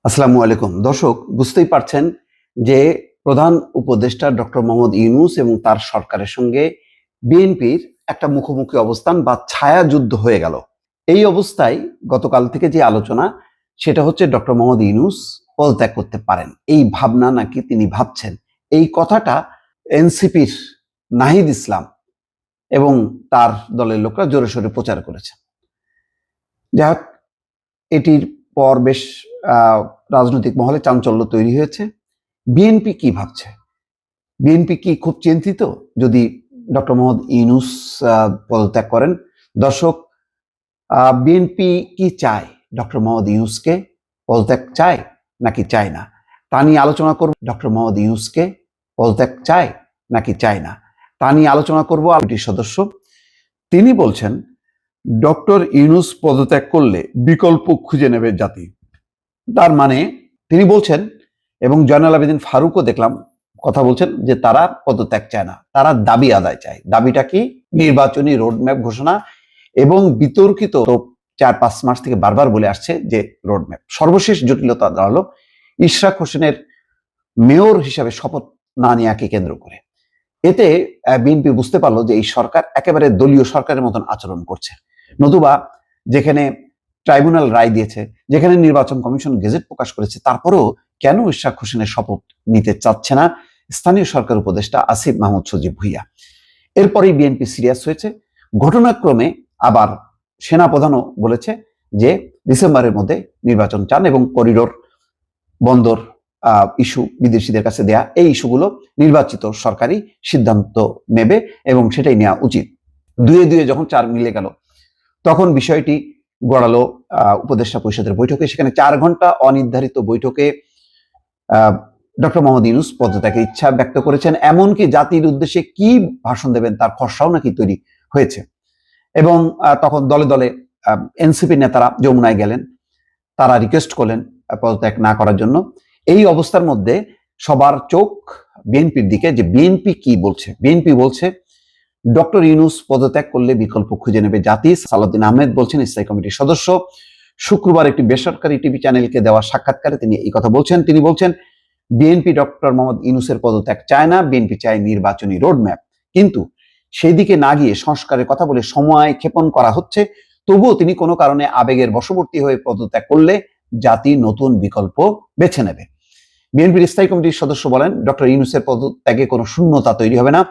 আসসালামু আলাইকুম দর্শক, বুঝতেই পারছেন যে প্রধান উপদেষ্টা ডক্টর মোহাম্মদ ইউনূস এবং তার সরকারের সঙ্গে বিএনপির একটা মুখোমুখি অবস্থান বা ছায়া যুদ্ধ হয়ে গেল। এই অবস্থায় গতকাল থেকে যে আলোচনা সেটা হচ্ছে ডক্টর মোহাম্মদ ইউনূস পদত্যাগ করতে পারেন, এই ভাবনা নাকি তিনি ভাবছেন। এই কথাটা এনসিপির নাহিদ ইসলাম এবং তার দলের লোকরা জোরে সোরে প্রচার করেছে। যাক, এটির পর বেশ রাজনৈতিক মহলে চাঞ্চল্য তৈরি হয়েছে। বিএনপি কি ভাবছে? বিএনপি কি খুব চিন্তিত যদি ডক্টর মোহাম্মদ ইউনূস পদত্যাগ করেন? দর্শক, বিএনপি কি চায়? ডক্টর মোহাম্মদ ইউনূসকে পদত্যাগ চায় নাকি চায় না, তা নিয়ে আলোচনা করব। ডক্টর মোহাম্মদ ইউনূসকে পদত্যাগ চায় নাকি চায় না, তা নিয়ে আলোচনা করব। কমিটির সদস্য তিনি বলছেন ডক্টর ইউনূস পদত্যাগ করলে বিকল্প খুঁজে নেবে জাতি। তার মানে তিনি বলছেন, এবং জয়নাল আবেদিন ফারুকও দেখলাম কথা বলছেন, যে তারা পদত্যাগ চায় না, তারা দাবি আদায় চায়। দাবিটা কি? নির্বাচনী রোডম্যাপ ঘোষণা, এবং বিতর্কিত 4-5 মাস থেকে বারবার বলে আসছে যে রোডম্যাপ। সর্বশেষ জটিলতা দাঁড়ালো ইশরাক হোসেনের মেয়র হিসাবে শপথ না নেওয়াকে কেন্দ্র করে। এতে বিএনপি বুঝতে পারলো যে এই সরকার একেবারে দলীয় সরকারের মতন আচরণ করছে। নতুবা যেখানে ট্রাইব্যুনাল রায় দিয়েছে, যেখানে নির্বাচন কমিশন গেজেট প্রকাশ করেছে, তারপরেও কেন ইশরাক হোসেনের শপথ নিতে চাচ্ছে না স্থানীয় সরকার উপদেষ্টা আসিফ মাহমুদ সজীব ভুইয়া? এরপরেই বিএনপি সিরিয়াস হয়েছে। ঘটনাক্রমে আবার সেনাপ্রধানও বলেছে যে ডিসেম্বরের মধ্যে নির্বাচন চান, এবং করিডোর বন্দর ইস্যু বিদেশিদের কাছে দেয়া, এই ইস্যুগুলো নির্বাচিত সরকারই সিদ্ধান্ত নেবে এবং সেটাই নেওয়া উচিত। দুয়ে দুয়ে যখন 4 মিলে গেল, তখন বিষয়টি গড়ালো উপদেষ্টা পরিষদের বৈঠকে। সেখানে 4 ঘন্টা অনির্ধারিত বৈঠকে ডক্টর মোহাম্মদ ইউনূস পদত্যাগের ইচ্ছা ব্যক্ত করেছেন। এমনকি জাতির উদ্দেশ্যে কি ভাষণ দেবেন তার খসড়াও নাকি তৈরি হয়েছে। এবং তখন দলে দলে এনসিপি নেতারা যমুনায় গেলেন, তারা রিকোয়েস্ট করলেন পদত্যাগ না করার জন্য। এই অবস্থার মধ্যে সবার চোখ বিএনপির দিকে, যে বিএনপি কি বলছে। বিএনপি বলছে ডক্টর ইউনূস পদত্যাগ করলে বিকল্প খুঁজে নেবে জাতি। সালাউদ্দিন আহমেদ বলছেন, স্থায়ী কমিটির সদস্য, শুক্রবার একটি বেসরকারি টিভি চ্যানেলকে দেওয়া সাক্ষাৎকারে তিনি এই কথা বলছেন। তিনি বলছেন বিএনপি ডক্টর মোহাম্মদ ইউনূসের পদত্যাগ চায় না, বিএনপি চায় নির্বাচনী রোডম্যাপ। কিন্তু সেই দিকে না গিয়ে সংস্কারের কথা বলে সময় ক্ষেপণ করা হচ্ছে। তবুও তিনি কোনো কারণে আবেগের বশবর্তী হয়ে পদত্যাগ করলে জাতি নতুন বিকল্প বেছে নেবে। বিএনপির স্থায়ী কমিটির সদস্য বলেন, ডক্টর ইউনূসের পদত্যাগে কোনো শূন্যতা তৈরি হবে না,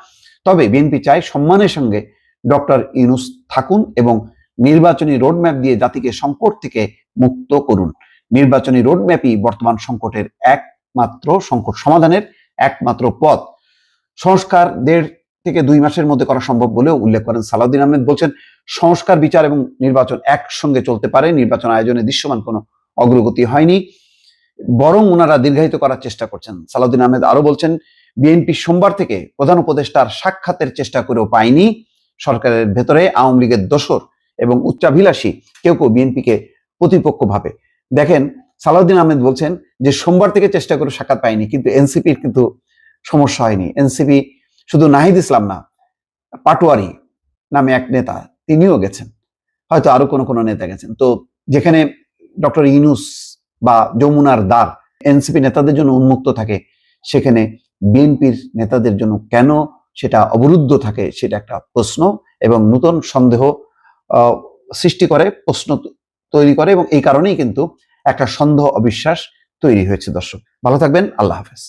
তবে বিএনপি চায় সম্মানের সঙ্গে ডক্টর ইউনূস থাকুন এবং নির্বাচনী রোডম্যাপ দিয়ে জাতিকে সংকট থেকে মুক্ত করুন। নির্বাচনী রোডম্যাপই বর্তমান সংকটের একমাত্র সংকট সমাধানের একমাত্র পথ। সংস্কার 1.5 থেকে 2 মাসের মধ্যে করা সম্ভব বলেও উল্লেখ করেন সালাউদ্দিন আহমেদ। বলছেন সংস্কার, বিচার এবং নির্বাচন একসঙ্গে চলতে পারে। নির্বাচন আয়োজনে দৃশ্যমান কোনো অগ্রগতি হয়নি, বরং ওনারা দীর্ঘায়িত করার চেষ্টা করছেন। সালাউদ্দিন আহমেদ আরো বলছেন, বিএনপি সোমবার থেকে প্রধান উপদেষ্টার সাক্ষাতের চেষ্টা করেও পায়নি। সরকারের ভেতরে আওয়ামী লীগের দোসর এবং উচ্চাভিলাষী কেউ কেউ বিএনপিকে প্রতিপক্ষ ভাবে দেখেন। সালাউদ্দিন আহমেদ বলছেন যে সোমবার থেকে চেষ্টা করে সাক্ষাৎ পায়নি, কিন্তু এনসিপির কিন্তু সমস্যা হয়নি। এনসিপি শুধু নাহিদ ইসলাম না, পাটোয়ারি নামে এক নেতা, তিনিও গেছেন, হয়তো আরো কোনো নেতা গেছেন। তো যেখানে ডক্টর ইউনূস বা যমুনার দ্বার এনসিপি নেতাদের জন্য উন্মুক্ত থাকে, সেখানে বিএনপির নেতাদের জন্য কেন সেটা অবরুদ্ধ থাকে, সেটা একটা প্রশ্ন এবং নতুন সন্দেহ সৃষ্টি করে, প্রশ্ন তৈরি করে, এবং এই কারণেই কিন্তু একটা সন্দেহ অবিশ্বাস তৈরি হয়েছে। দর্শক, ভালো থাকবেন। আল্লাহ হাফেজ।